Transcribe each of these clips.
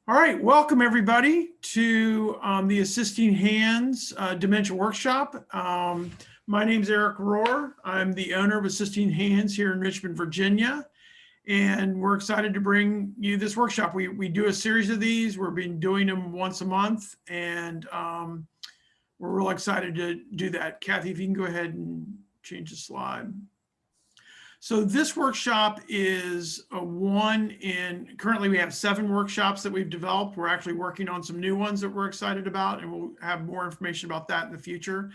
All right, welcome everybody to the Assisting Hands Dementia Workshop. My name is Eric Rohr. I'm the owner of Assisting Hands here in Richmond, Virginia, and we're excited to bring you this workshop. We do a series of these. We've been doing them once a month, and we're real excited to do that. Cathy, if you can go ahead and change the slide. So this workshop is currently we have 7 workshops that we've developed. We're actually working on some new ones that we're excited about, and we'll have more information about that in the future.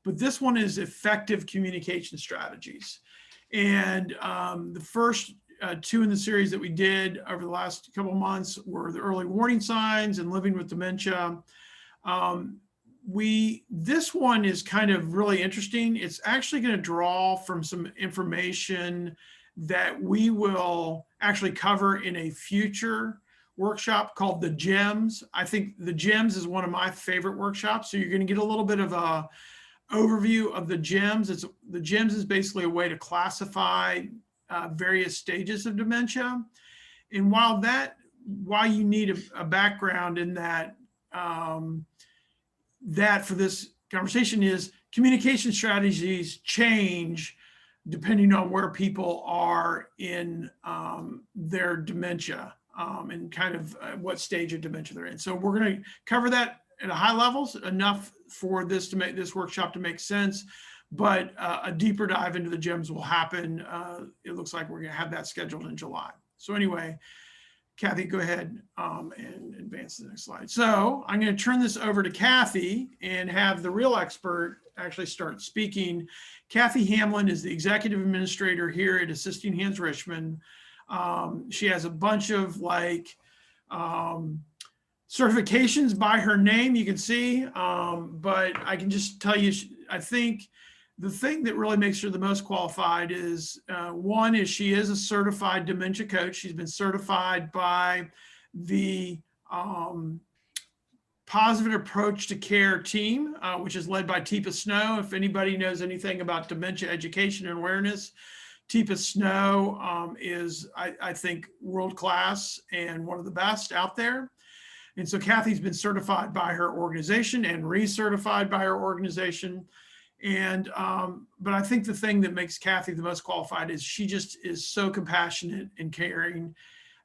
But this one is effective communication strategies. And the first 2 in the series that we did over the last couple of months were the early warning signs and living with dementia. This one is kind of really interesting. It's actually going to draw from some information that we will actually cover in a future workshop called the GEMS. I think the GEMS is one of my favorite workshops. So you're going to get a little bit of a overview of the GEMS. The GEMS is basically a way to classify various stages of dementia. And while you need a background in that, that for this conversation is communication strategies change depending on where people are in their dementia and kind of what stage of dementia they're in. So we're going to cover that at a high level, enough for this to make this workshop to make sense, but a deeper dive into the GEMS will happen. It looks like we're going to have that scheduled in July. So anyway, Cathy, go ahead and advance to the next slide. So I'm going to turn this over to Cathy and have the real expert actually start speaking. Cathy Hamlin is the executive administrator here at Assisting Hands Richmond. She has a bunch of certifications by her name, you can see, but I can just tell you, I think the thing that really makes her the most qualified is, one is she is a certified dementia coach. She's been certified by the Positive Approach to Care team, which is led by Teepa Snow. If anybody knows anything about dementia education and awareness, Teepa Snow is, I think, world-class and one of the best out there. And so Cathy's been certified by her organization and recertified by her organization. And, but I think the thing that makes Cathy the most qualified is she just is so compassionate and caring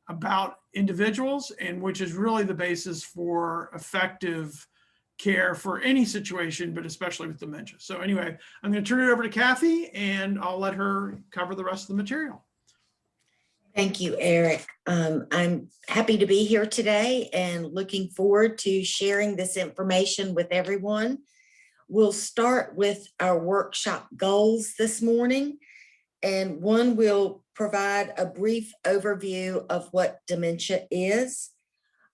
about individuals, and which is really the basis for effective care for any situation, but especially with dementia. So anyway, I'm going to turn it over to Cathy and I'll let her cover the rest of the material. Thank you, Eric. I'm happy to be here today and looking forward to sharing this information with everyone. We'll start with our workshop goals this morning, and one will provide a brief overview of what dementia is,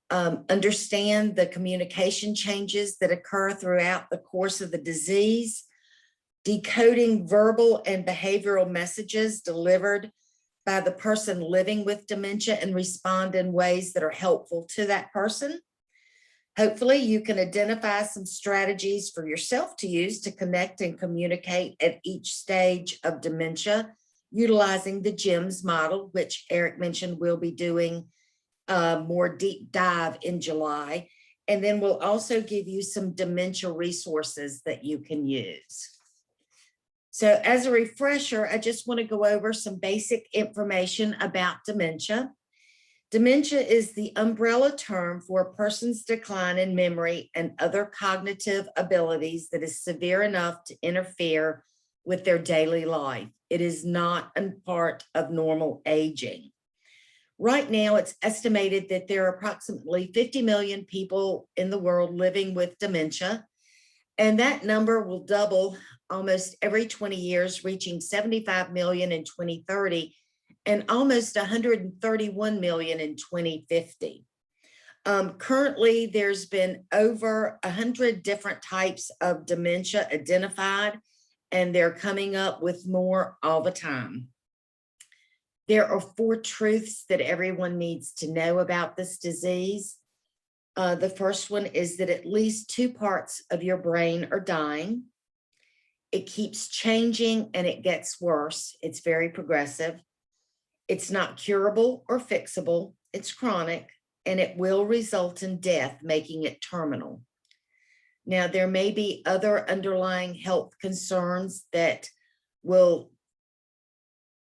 understand the communication changes that occur throughout the course of the disease, decoding verbal and behavioral messages delivered by the person living with dementia and respond in ways that are helpful to that person. Hopefully you can identify some strategies for yourself to use to connect and communicate at each stage of dementia, utilizing the GEMS model, which Eric mentioned we'll be doing more deep dive in July. And then we'll also give you some dementia resources that you can use. So as a refresher, I just want to go over some basic information about dementia. Dementia is the umbrella term for a person's decline in memory and other cognitive abilities that is severe enough to interfere with their daily life. It is not a part of normal aging. Right now, it's estimated that there are approximately 50 million people in the world living with dementia, and that number will double almost every 20 years, reaching 75 million in 2030 and almost 131 million in 2050. Currently, there's been over 100 different types of dementia identified, and they're coming up with more all the time. There are 4 truths that everyone needs to know about this disease. The first one is that at least 2 parts of your brain are dying. It keeps changing and it gets worse. It's very progressive. It's not curable or fixable. It's chronic. and it will result in death, making it terminal. Now, there may be other underlying health concerns that will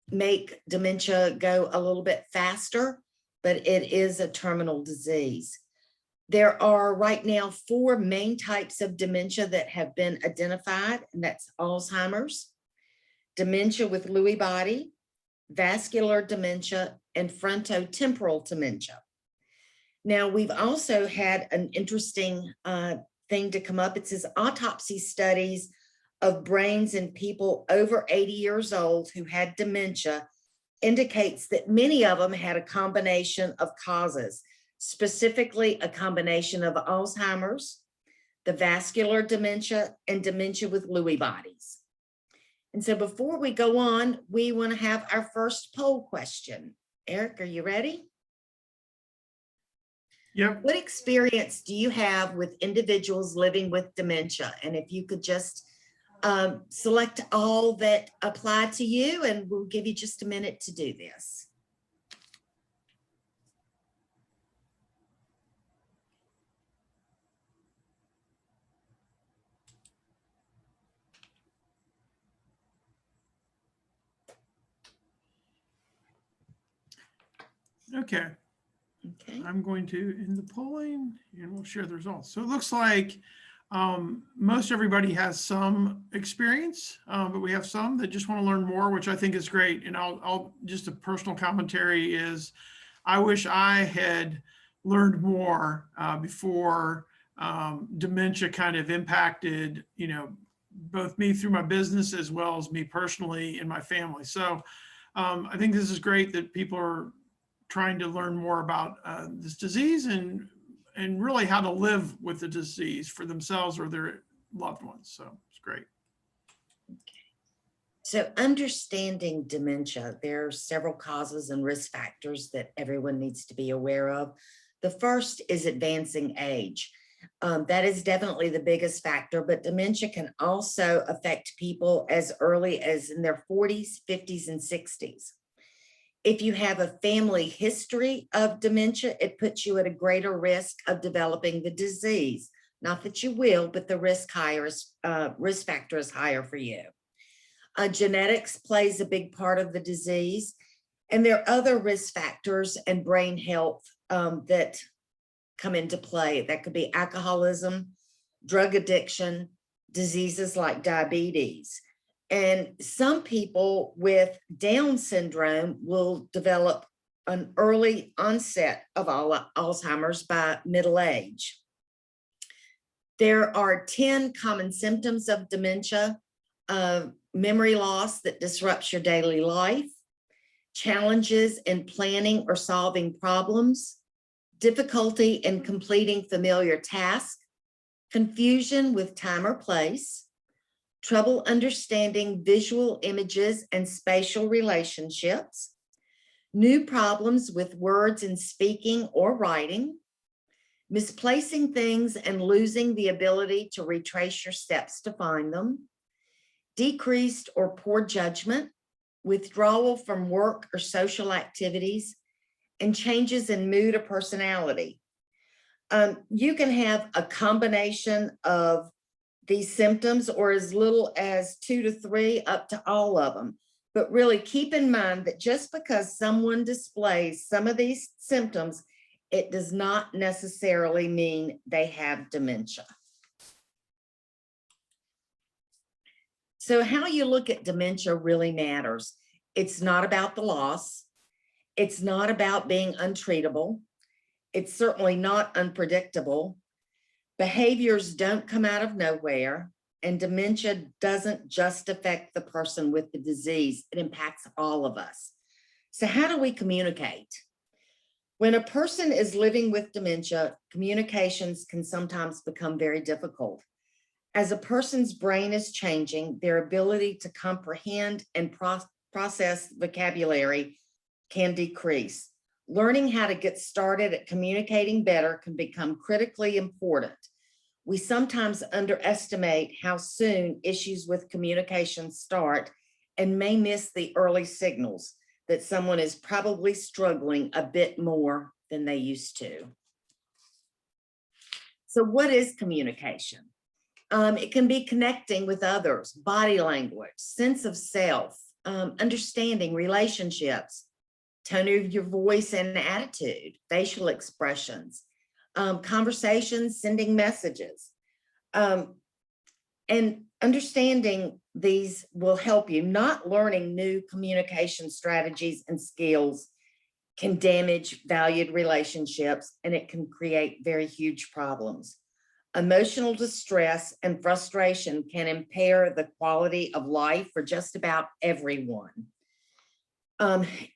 make dementia go a little bit faster, but it is a terminal disease. There are right now 4 main types of dementia that have been identified, and that's Alzheimer's, dementia with Lewy body, vascular dementia, and frontotemporal dementia. Now, we've also had an interesting thing to come up. It says autopsy studies of brains in people over 80 years old who had dementia indicates that many of them had a combination of causes, specifically a combination of Alzheimer's, the vascular dementia, and dementia with Lewy bodies. And so before we go on, we want to have our first poll question. Eric, are you ready? Yep. What experience do you have with individuals living with dementia? And if you could just select all that apply to you, and we'll give you just a minute to do this. Okay. Okay. I'm going to end the polling and we'll share the results. So it looks like most everybody has some experience, but we have some that just want to learn more, which I think is great. And I'll just a personal commentary is I wish I had learned more before dementia kind of impacted, you know, both me through my business as well as me personally and my family. So I think this is great that people are trying to learn more about this disease and really how to live with the disease for themselves or their loved ones. So it's great. So understanding dementia, there are several causes and risk factors that everyone needs to be aware of. The first is advancing age. That is definitely the biggest factor, but dementia can also affect people as early as in their 40s, 50s, and 60s. If you have a family history of dementia, it puts you at a greater risk of developing the disease. Not that you will, but the risk factor is higher for you. Genetics plays a big part of the disease, and there are other risk factors and brain health that come into play. That could be alcoholism, drug addiction, diseases like diabetes. And some people with Down syndrome will develop an early onset of Alzheimer's by middle age. There are 10 common symptoms of dementia: memory loss that disrupts your daily life, challenges in planning or solving problems, difficulty in completing familiar tasks, confusion with time or place, trouble understanding visual images and spatial relationships, new problems with words in speaking or writing, misplacing things and losing the ability to retrace your steps to find them, decreased or poor judgment, withdrawal from work or social activities, and changes in mood or personality. You can have a combination of these symptoms or as little as 2 to 3 up to all of them. But really keep in mind that just because someone displays some of these symptoms, it does not necessarily mean they have dementia. So how you look at dementia really matters. It's not about the loss. It's not about being untreatable. It's certainly not unpredictable. Behaviors don't come out of nowhere, and dementia doesn't just affect the person with the disease. It impacts all of us. So how do we communicate? When a person is living with dementia, communications can sometimes become very difficult. As a person's brain is changing, their ability to comprehend and process vocabulary can decrease. Learning how to get started at communicating better can become critically important. We sometimes underestimate how soon issues with communication start and may miss the early signals that someone is probably struggling a bit more than they used to. So what is communication? It can be connecting with others, body language, sense of self, understanding relationships, tone of your voice and attitude, facial expressions, conversations, sending messages. And understanding these will help you. Not learning new communication strategies and skills can damage valued relationships, and it can create very huge problems. Emotional distress and frustration can impair the quality of life for just about everyone.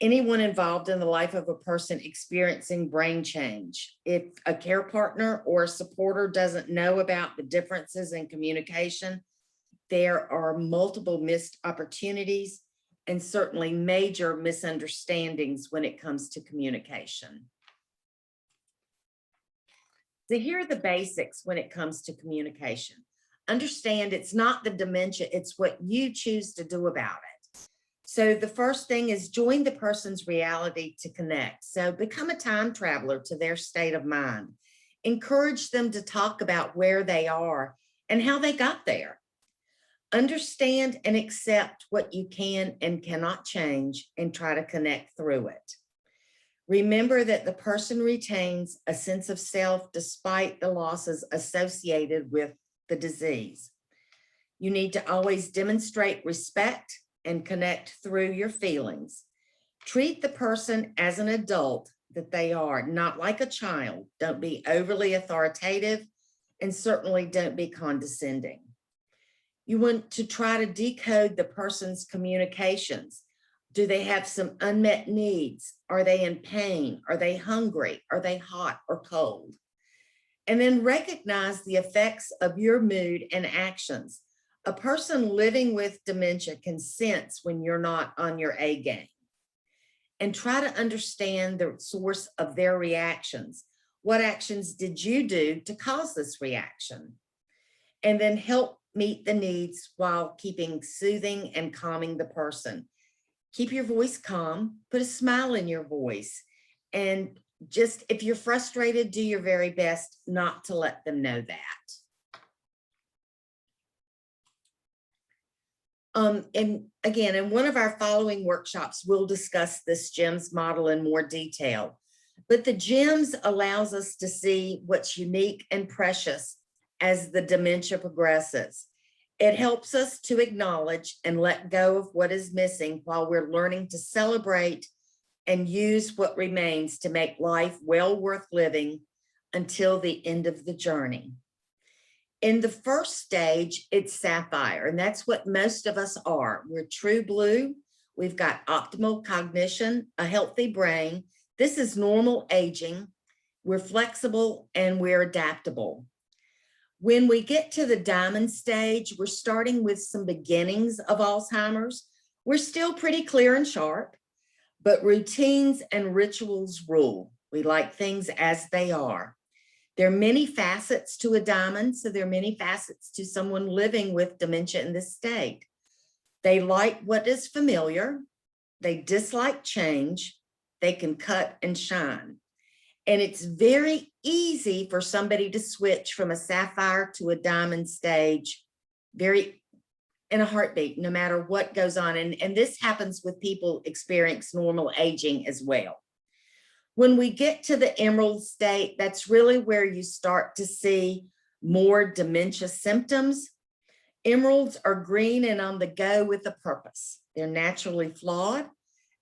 Anyone involved in the life of a person experiencing brain change. If a care partner or a supporter doesn't know about the differences in communication, there are multiple missed opportunities and certainly major misunderstandings when it comes to communication. So here are the basics when it comes to communication. Understand it's not the dementia, it's what you choose to do about it. So the first thing is join the person's reality to connect. So become a time traveler to their state of mind. Encourage them to talk about where they are and how they got there. Understand and accept what you can and cannot change and try to connect through it. Remember that the person retains a sense of self despite the losses associated with the disease. You need to always demonstrate respect and connect through your feelings. Treat the person as an adult that they are, not like a child. Don't be overly authoritative, and certainly don't be condescending. You want to try to decode the person's communications. Do they have some unmet needs? Are they in pain? Are they hungry? Are they hot or cold? And then recognize the effects of your mood and actions. A person living with dementia can sense when you're not on your A game. And try to understand the source of their reactions. What actions did you do to cause this reaction? And then help meet the needs while keeping soothing and calming the person. Keep your voice calm, put a smile in your voice, and just, if you're frustrated, do your very best not to let them know that. And again, in one of our following workshops, we'll discuss this GEMS model in more detail. But the GEMS allows us to see what's unique and precious as the dementia progresses. It helps us to acknowledge and let go of what is missing while we're learning to celebrate and use what remains to make life well worth living until the end of the journey. In the first stage, it's sapphire, and that's what most of us are. We're true blue. We've got optimal cognition, a healthy brain. This is normal aging. We're flexible and we're adaptable. When we get to the diamond stage, we're starting with some beginnings of Alzheimer's. We're still pretty clear and sharp, but routines and rituals rule. We like things as they are. There are many facets to a diamond, so there are many facets to someone living with dementia in this state. They like what is familiar. They dislike change. They can cut and shine. And it's very easy for somebody to switch from a sapphire to a diamond stage in a heartbeat, no matter what goes on. And this happens with people experiencing normal aging as well. When we get to the emerald state, that's really where you start to see more dementia symptoms. Emeralds are green and on the go with a purpose. They're naturally flawed.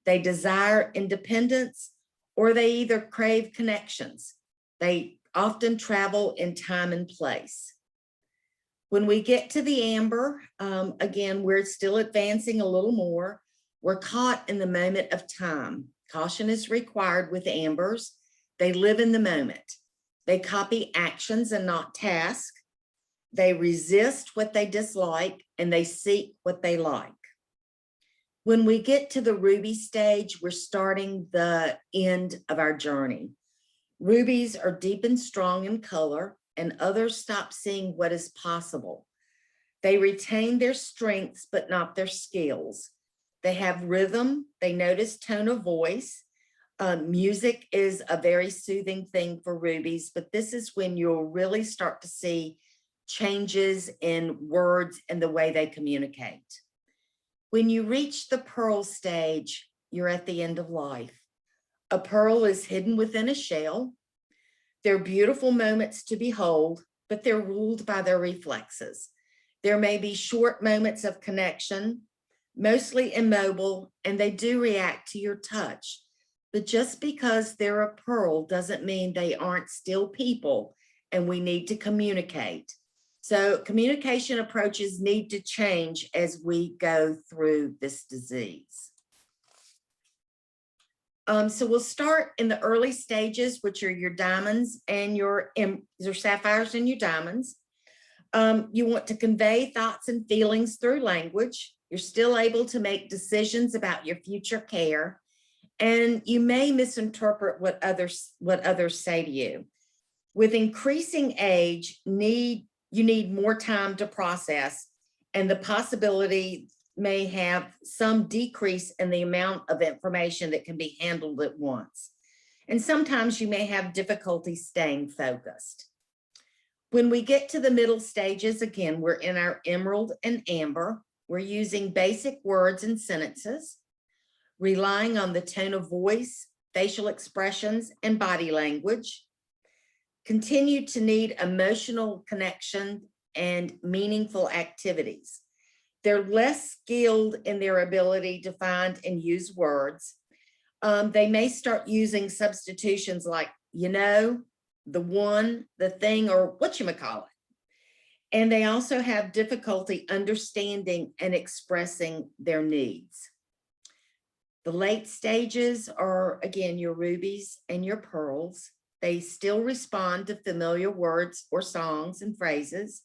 They desire independence, or they either crave connections. They often travel in time and place. When we get to the amber, again, we're still advancing a little more. We're caught in the moment of time. Caution is required with ambers. They live in the moment. They copy actions and not tasks. They resist what they dislike and they seek what they like. When we get to the ruby stage, we're starting the end of our journey. Rubies are deep and strong in color, and others stop seeing what is possible. They retain their strengths, but not their skills. They have rhythm, they notice tone of voice, Music is a very soothing thing for rubies, but this is when you'll really start to see changes in words and the way they communicate. When you reach the pearl stage, you're at the end of life. A pearl is hidden within a shell. They're beautiful moments to behold, but they're ruled by their reflexes. There may be short moments of connection, mostly immobile, and they do react to your touch. But just because they're a pearl doesn't mean they aren't still people, and we need to communicate. So communication approaches need to change as we go through this disease. So we'll start in the early stages, which are your diamonds and your sapphires and your diamonds. You want to convey thoughts and feelings through language. You're still able to make decisions about your future care, and you may misinterpret what others say to you. With increasing age, you need more time to process, and the possibility may have some decrease in the amount of information that can be handled at once. And sometimes you may have difficulty staying focused. When we get to the middle stages, again, we're in our emerald and amber. We're using basic words and sentences, relying on the tone of voice, facial expressions, and body language. Continue to need emotional connection and meaningful activities. They're less skilled in their ability to find and use words. They may start using substitutions like, you know, the one, the thing, or whatchamacallit. And they also have difficulty understanding and expressing their needs. The late stages are, again, your rubies and your pearls. They still respond to familiar words or songs and phrases.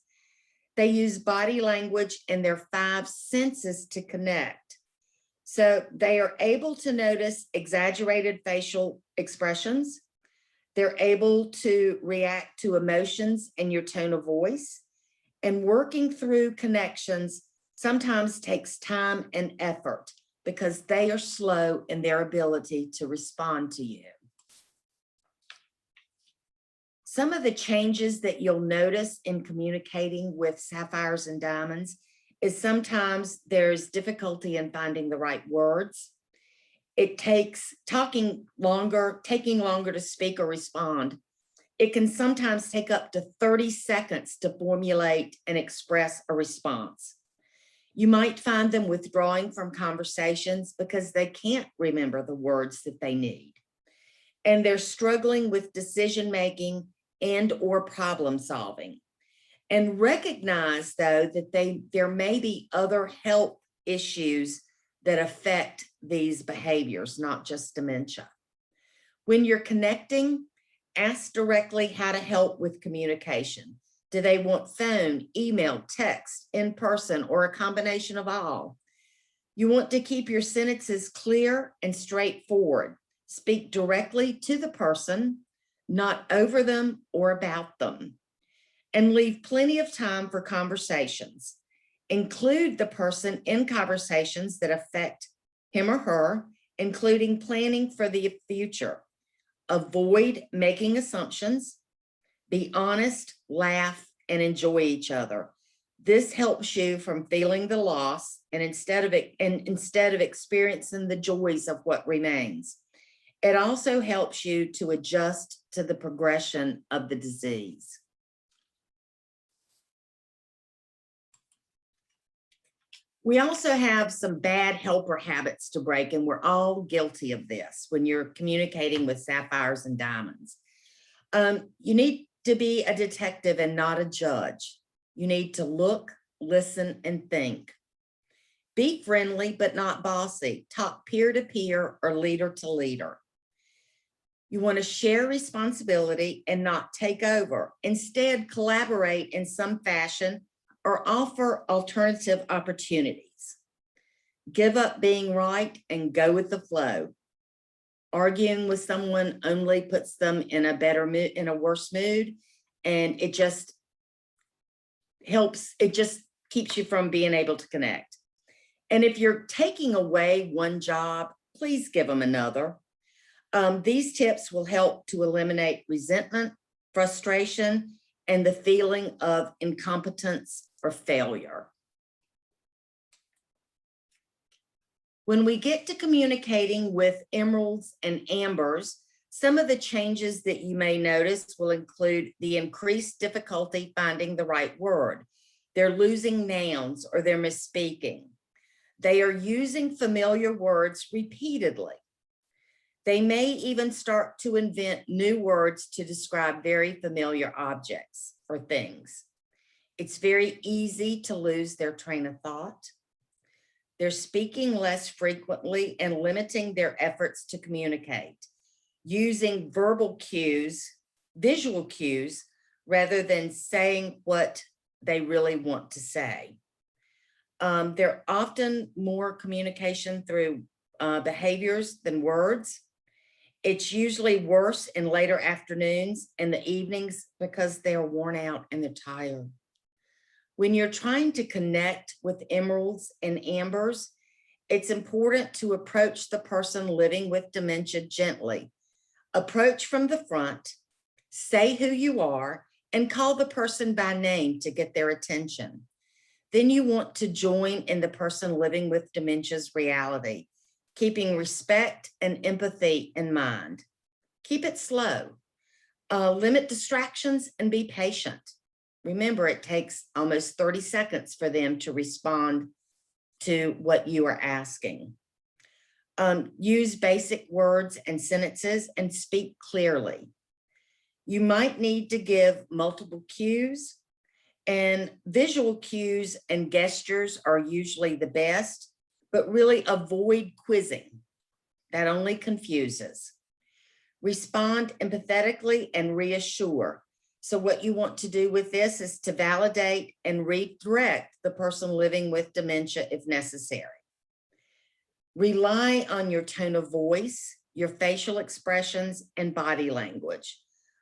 They use body language and their 5 senses to connect. So they are able to notice exaggerated facial expressions. They're able to react to emotions and your tone of voice. And working through connections sometimes takes time and effort because they are slow in their ability to respond to you. Some of the changes that you'll notice in communicating with sapphires and diamonds is sometimes there's difficulty in finding the right words. It takes taking longer to speak or respond. It can sometimes take up to 30 seconds to formulate and express a response. You might find them withdrawing from conversations because they can't remember the words that they need. And they're struggling with decision-making and or problem solving. And recognize, though, that there may be other health issues that affect these behaviors, not just dementia. When you're connecting, ask directly how to help with communication. Do they want phone, email, text, in person, or a combination of all? You want to keep your sentences clear and straightforward. Speak directly to the person, not over them or about them. And leave plenty of time for conversations. Include the person in conversations that affect him or her, including planning for the future. Avoid making assumptions. Be honest, laugh, and enjoy each other. This helps you from feeling the loss and instead of experiencing the joys of what remains. It also helps you to adjust to the progression of the disease. We also have some bad helper habits to break, and we're all guilty of this when you're communicating with sapphires and diamonds. You need to be a detective and not a judge. You need to look, listen, and think. Be friendly, but not bossy. Talk peer to peer or leader to leader. You want to share responsibility and not take over. Instead, collaborate in some fashion or offer alternative opportunities. Give up being right and go with the flow. Arguing with someone only puts them in a worse mood, and it just keeps you from being able to connect. And if you're taking away one job, please give them another. These tips will help to eliminate resentment, frustration, and the feeling of incompetence or failure. When we get to communicating with emeralds and ambers, some of the changes that you may notice will include the increased difficulty finding the right word. They're losing nouns or they're misspeaking. They are using familiar words repeatedly. They may even start to invent new words to describe very familiar objects or things. It's very easy to lose their train of thought. They're speaking less frequently and limiting their efforts to communicate, using verbal cues, visual cues, rather than saying what they really want to say. They're often more communication through behaviors than words. It's usually worse in later afternoons and the evenings because they're worn out and they're tired. When you're trying to connect with emeralds and ambers, it's important to approach the person living with dementia gently. Approach from the front, say who you are, and call the person by name to get their attention. Then you want to join in the person living with dementia's reality, keeping respect and empathy in mind. Keep it slow. Limit distractions and be patient. Remember, it takes almost 30 seconds for them to respond to what you are asking. Use basic words and sentences and speak clearly. You might need to give multiple cues, and visual cues and gestures are usually the best, but really avoid quizzing. That only confuses. Respond empathetically and reassure. So what you want to do with this is to validate and redirect the person living with dementia if necessary. Rely on your tone of voice, your facial expressions, and body language.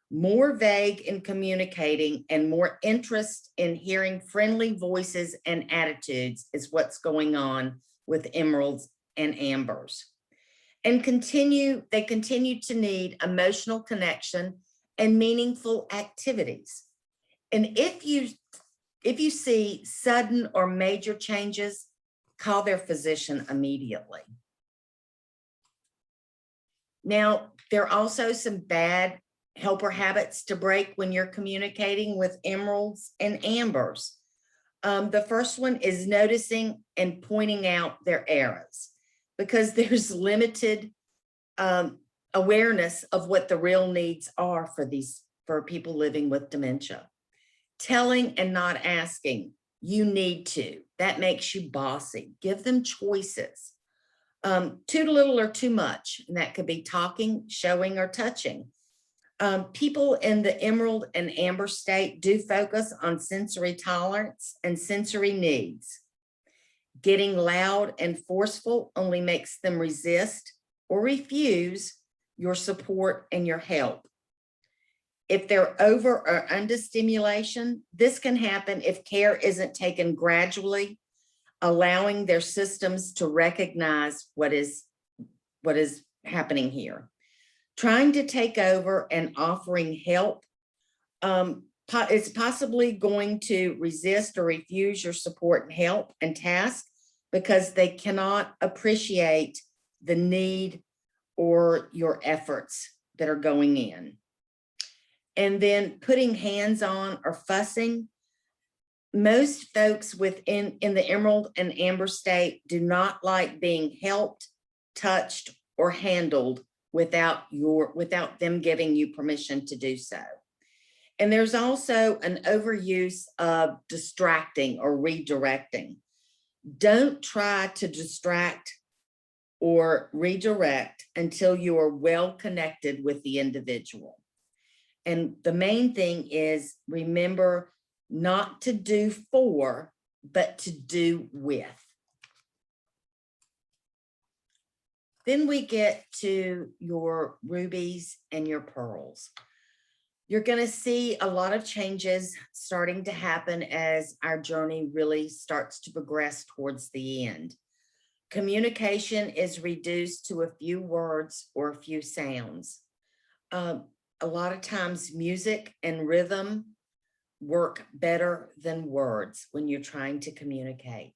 More vague in communicating and more interest in hearing friendly voices and attitudes is what's going on with emeralds and ambers. And they continue to need emotional connection and meaningful activities. And if you see sudden or major changes, call their physician immediately. Now, there are also some bad helper habits to break when you're communicating with emeralds and ambers. The first one is noticing and pointing out their errors, because there's limited awareness of what the real needs are for people living with dementia. Telling and not asking, you need to. That makes you bossy. Give them choices. Too little or too much, and that could be talking, showing, or touching. People in the emerald and amber state do focus on sensory tolerance and sensory needs. Getting loud and forceful only makes them resist or refuse your support and your help. If they're over or under stimulation, this can happen if care isn't taken gradually, allowing their systems to recognize what is happening here. Trying to take over and offering help is possibly going to resist or refuse your support and help and task because they cannot appreciate the need or your efforts that are going in. And then putting hands on or fussing. Most folks in the emerald and amber state do not like being helped, touched, or handled without them giving you permission to do so. And there's also an overuse of distracting or redirecting. Don't try to distract or redirect until you are well connected with the individual. And the main thing is, remember not to do for, but to do with. Then we get to your rubies and your pearls. You're going to see a lot of changes starting to happen as our journey really starts to progress towards the end. communication is reduced to a few words or a few sounds. A lot of times music and rhythm work better than words when you're trying to communicate.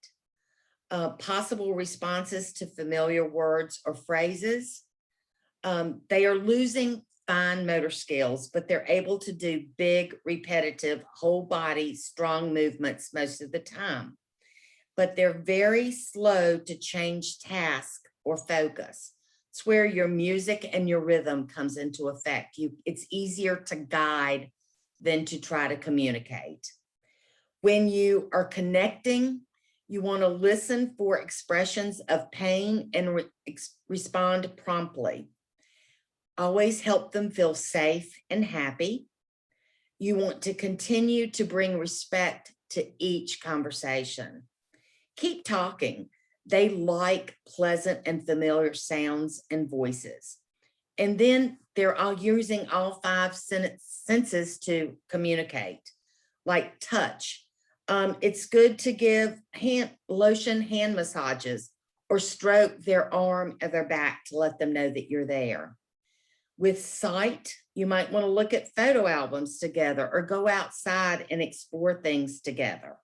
Possible responses to familiar words or phrases. They are losing fine motor skills, but they're able to do big, repetitive, whole body, strong movements most of the time. But they're very slow to change task or focus. It's where your music and your rhythm comes into effect. It's easier to guide than to try to communicate. When you are connecting, you want to listen for expressions of pain and respond promptly. Always help them feel safe and happy. You want to continue to bring respect to each conversation. Keep talking. They like pleasant and familiar sounds and voices. And then they're all using all five senses to communicate, like touch. It's good to give lotion hand massages or stroke their arm or their back to let them know that you're there. With sight, you might want to look at photo albums together or go outside and explore things together.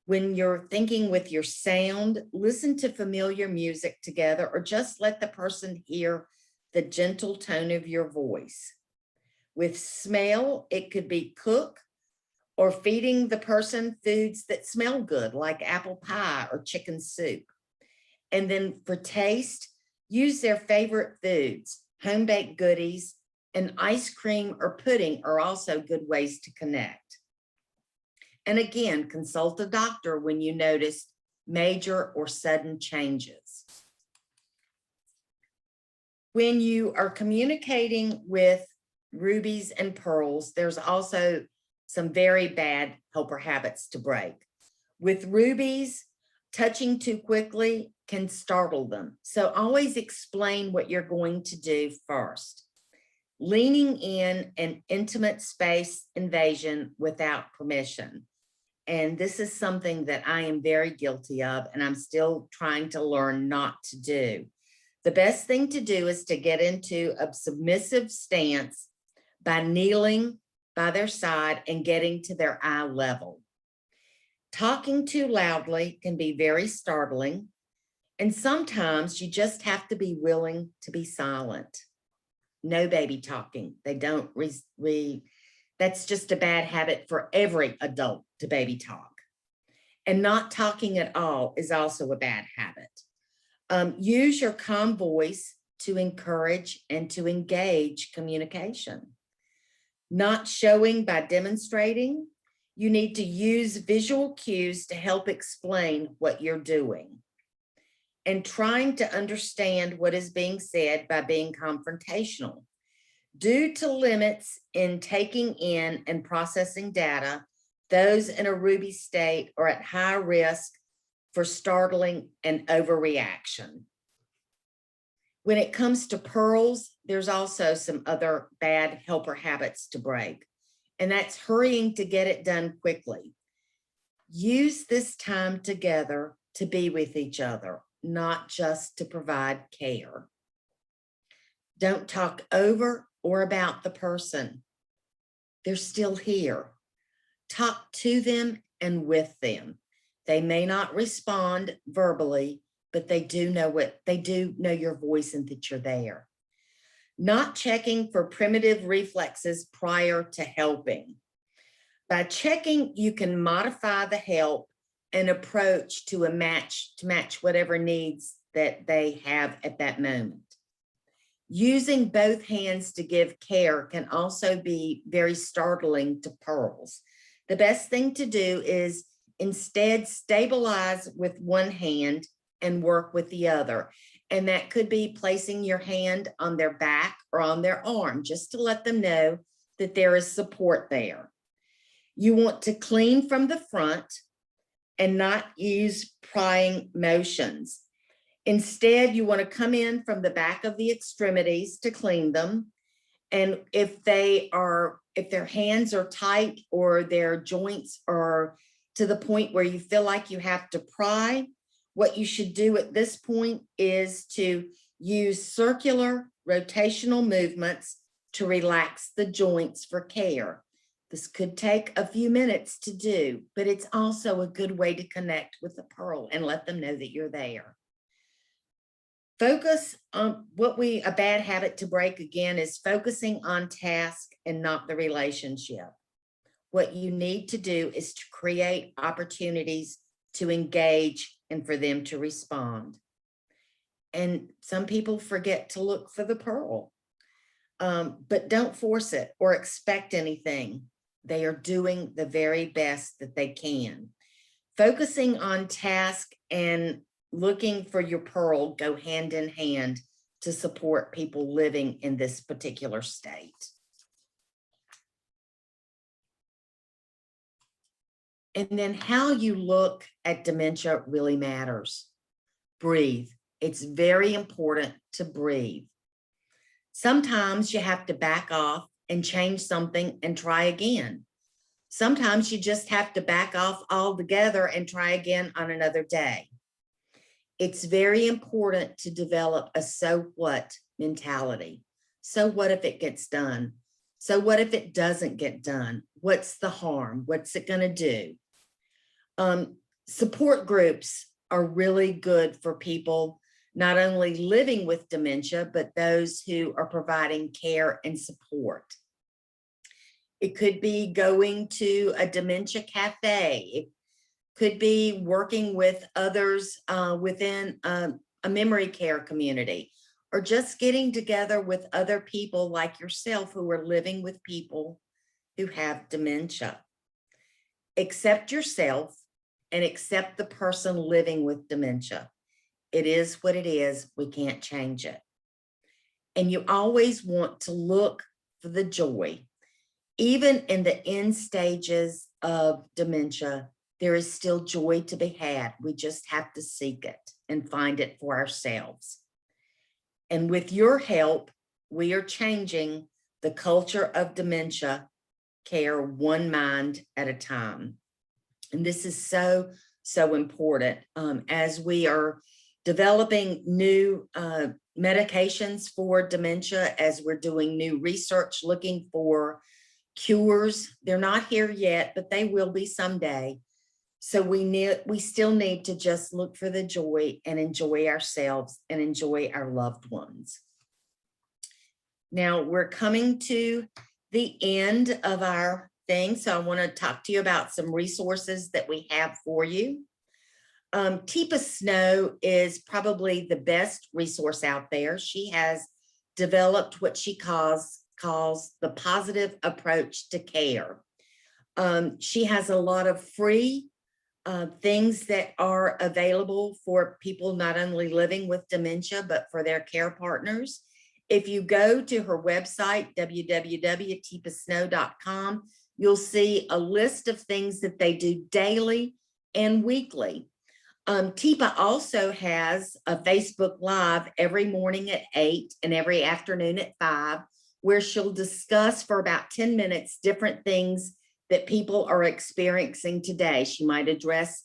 When you're thinking with your sound, listen to familiar music together or just let the person hear the gentle tone of your voice. With smell, it could be cook or feeding the person foods that smell good, like apple pie or chicken soup. And then for taste, use their favorite foods, home-baked goodies, and ice cream or pudding are also good ways to connect. And again, consult a doctor when you notice major or sudden changes. When you are communicating with Rubies and Pearls, there's also some very bad helper habits to break. With Rubies, touching too quickly can startle them. So always explain what you're going to do first. Leaning in an intimate space invasion without permission. And this is something that I am very guilty of, and I'm still trying to learn not to do. The best thing to do is to get into a submissive stance by kneeling by their side and getting to their eye level. Talking too loudly can be very startling, and sometimes you just have to be willing to be silent. No baby talking. They don't that's just a bad habit for every adult to baby talk. And not talking at all is also a bad habit. Use your calm voice to encourage and to engage communication. Not showing by demonstrating, you need to use visual cues to help explain what you're doing. And trying to understand what is being said by being confrontational. Due to limits in taking in and processing data, those in a Ruby state are at high risk for startling and overreaction. When it comes to Pearls, there's also some other bad helper habits to break, and that's hurrying to get it done quickly. Use this time together to be with each other, not just to provide care. Don't talk over or about the person. They're still here. Talk to them and with them. They may not respond verbally, but they do know your voice and that you're there. Not checking for primitive reflexes prior to helping. By checking, you can modify the help and approach to match whatever needs that they have at that moment. Using both hands to give care can also be very startling to Pearls. The best thing to do is instead stabilize with one hand and work with the other. And that could be placing your hand on their back or on their arm, just to let them know that there is support there. You want to clean from the front and not use prying motions. Instead, you want to come in from the back of the extremities to clean them. And if their hands are tight or their joints are to the point where you feel like you have to pry, What you should do at this point is to use circular rotational movements to relax the joints for care. This could take a few minutes to do, but it's also a good way to connect with the pearl and let them know that you're there. Focus on a bad habit to break again is focusing on task and not the relationship. What you need to do is to create opportunities to engage and for them to respond. And some people forget to look for the pearl, but don't force it or expect anything. They are doing the very best that they can. Focusing on task and looking for your pearl go hand in hand to support people living in this particular state. And then how you look at dementia really matters. Breathe. It's very important to breathe. Sometimes you have to back off and change something and try again. Sometimes you just have to back off altogether and try again on another day. It's very important to develop a so what mentality. So what if it gets done? So what if it doesn't get done? What's the harm? What's it going to do? Support groups are really good for people not only living with dementia, but those who are providing care and support. It could be going to a dementia cafe. It could be working with others within a memory care community, or just getting together with other people like yourself who are living with people who have dementia. Accept yourself and accept the person living with dementia. It is what it is. We can't change it. And you always want to look for the joy. Even in the end stages of dementia, there is still joy to be had. We just have to seek it and find it for ourselves. And with your help, we are changing the culture of dementia care one mind at a time. And this is so, so important as we are developing new medications for dementia, as we're doing new research looking for cures. They're not here yet, but they will be someday. So we still need to just look for the joy and enjoy ourselves and enjoy our loved ones. Now we're coming to the end of our thing. So I want to talk to you about some resources that we have for you. Teepa Snow is probably the best resource out there. She has developed what she calls the positive approach to care. She has a lot of free things that are available for people not only living with dementia, but for their care partners. If you go to her website, www.teepasnow.com, you'll see a list of things that they do daily and weekly. Teepa also has a Facebook Live every morning at 8 and every afternoon at 5, where she'll discuss for about 10 minutes different things that people are experiencing today. She might address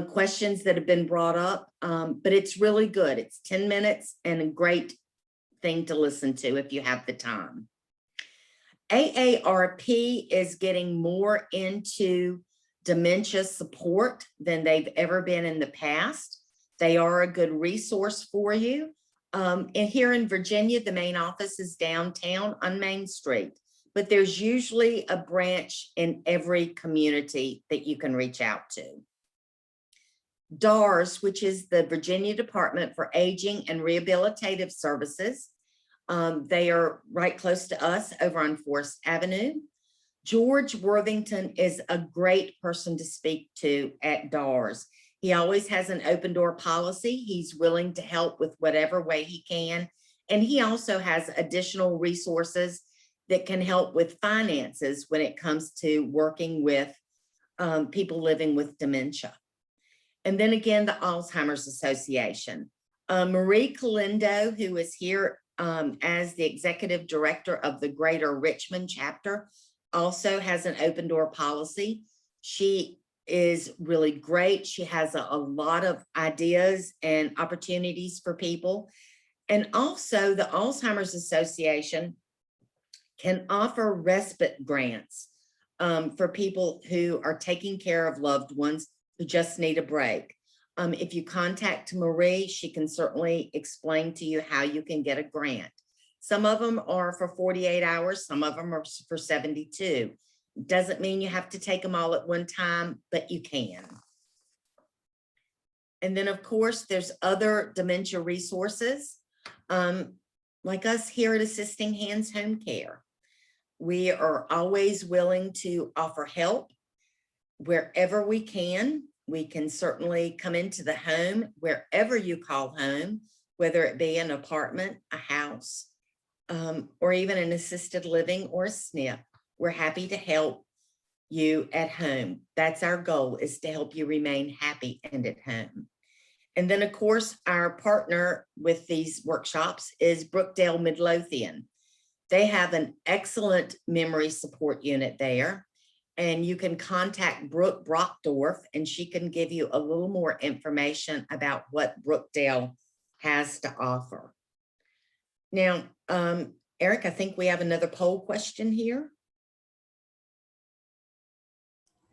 questions that have been brought up, but it's really good. It's 10 minutes and a great thing to listen to if you have the time. AARP is getting more into dementia support than they've ever been in the past. They are a good resource for you. And here in Virginia, the main office is downtown on Main Street, but there's usually a branch in every community that you can reach out to. DARS, which is the Virginia Department for Aging and Rehabilitative Services. They are right close to us over on Forest Avenue. George Worthington is a great person to speak to at DARS. He always has an open door policy. He's willing to help with whatever way he can. And he also has additional resources that can help with finances when it comes to working with people living with dementia. And then again, the Alzheimer's Association. Marie Calindo, who is here as the executive director of the Greater Richmond chapter, also has an open door policy. She is really great. She has a lot of ideas and opportunities for people. And also the Alzheimer's Association can offer respite grants for people who are taking care of loved ones who just need a break. If you contact Marie, she can certainly explain to you how you can get a grant. Some of them are for 48 hours, some of them are for 72. Doesn't mean you have to take them all at one time, but you can. And then of course, there's other dementia resources, like us here at Assisting Hands Home Care. We are always willing to offer help wherever we can. We can certainly come into the home, wherever you call home, whether it be an apartment, a house, or even an assisted living or a SNP. We're happy to help you at home. That's our goal, is to help you remain happy and at home. And then of course, our partner with these workshops is Brookdale Midlothian. They have an excellent memory support unit there. And you can contact Brooke Brockdorf and she can give you a little more information about what Brookdale has to offer. Now, Eric, I think we have another poll question here.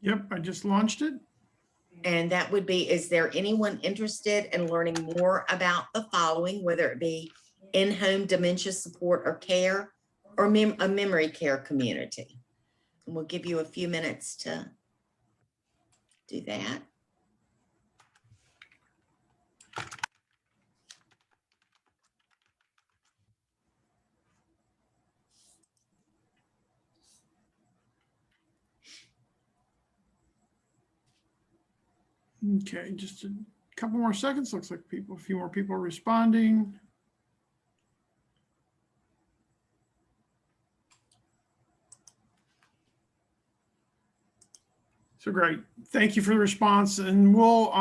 Yep, I just launched it. And that would be, is there anyone interested in learning more about the following, whether it be in-home dementia support or care, or a memory care community? And we'll give you a few minutes to do that. Okay, just a couple more seconds. Looks like a few more people are responding. So great. Thank you for the response. And we'll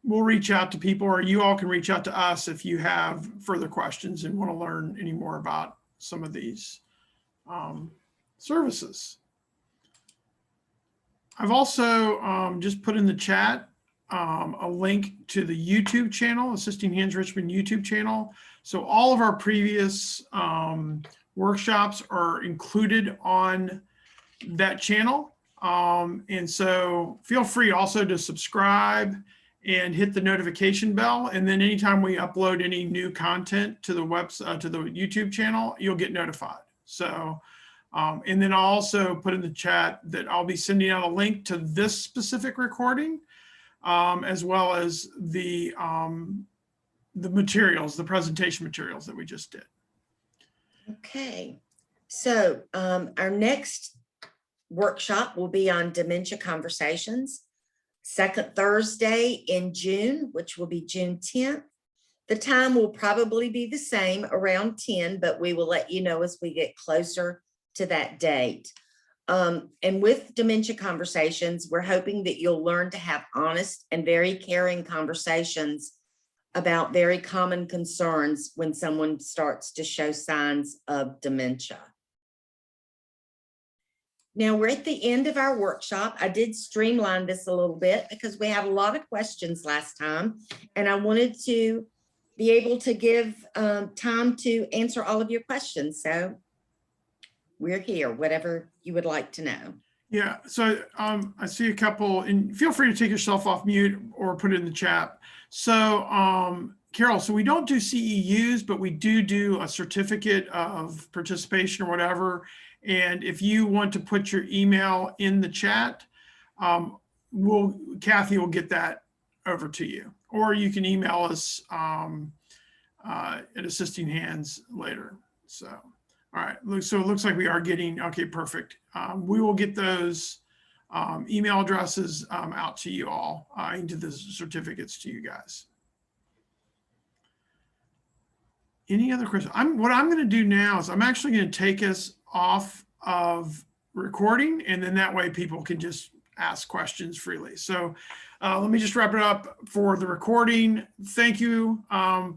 reach out to people, or you all can reach out to us if you have further questions and want to learn any more about some of these services. I've also just put in the chat a link to the YouTube channel, Assisting Hands Richmond YouTube channel. So all of our previous workshops are included on that channel. And so feel free also to subscribe and hit the notification bell. And then anytime we upload any new content to the website, to the YouTube channel, you'll get notified. So, and then I'll also put in the chat that I'll be sending out a link to this specific recording, as well as the materials, the presentation materials that we just did. Okay, so our next workshop will be on dementia conversations, second Thursday in June, which will be June 10th. The time will probably be the same, around 10, but we will let you know as we get closer to that date. And with dementia conversations, we're hoping that you'll learn to have honest and very caring conversations about very common concerns when someone starts to show signs of dementia. Now we're at the end of our workshop. I did streamline this a little bit because we had a lot of questions last time, and I wanted to be able to give time to answer all of your questions. So we're here, whatever you would like to know. Yeah, so I see a couple, and feel free to take yourself off mute or put it in the chat. So Carol, so we don't do CEUs, but we do a certificate of participation or whatever. And if you want to put your email in the chat, Cathy will get that over to you, or you can email us at Assisting Hands later. So, all right, so it looks like we are getting, okay, perfect. We will get those email addresses out to you all, into the certificates to you guys. Any other questions? What I'm going to do now is I'm actually going to take us off of recording, and then that way people can just ask questions freely. So let me just wrap it up for the recording. Thank you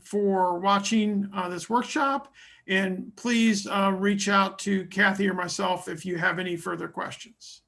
for watching this workshop, and please reach out to Cathy or myself if you have any further questions.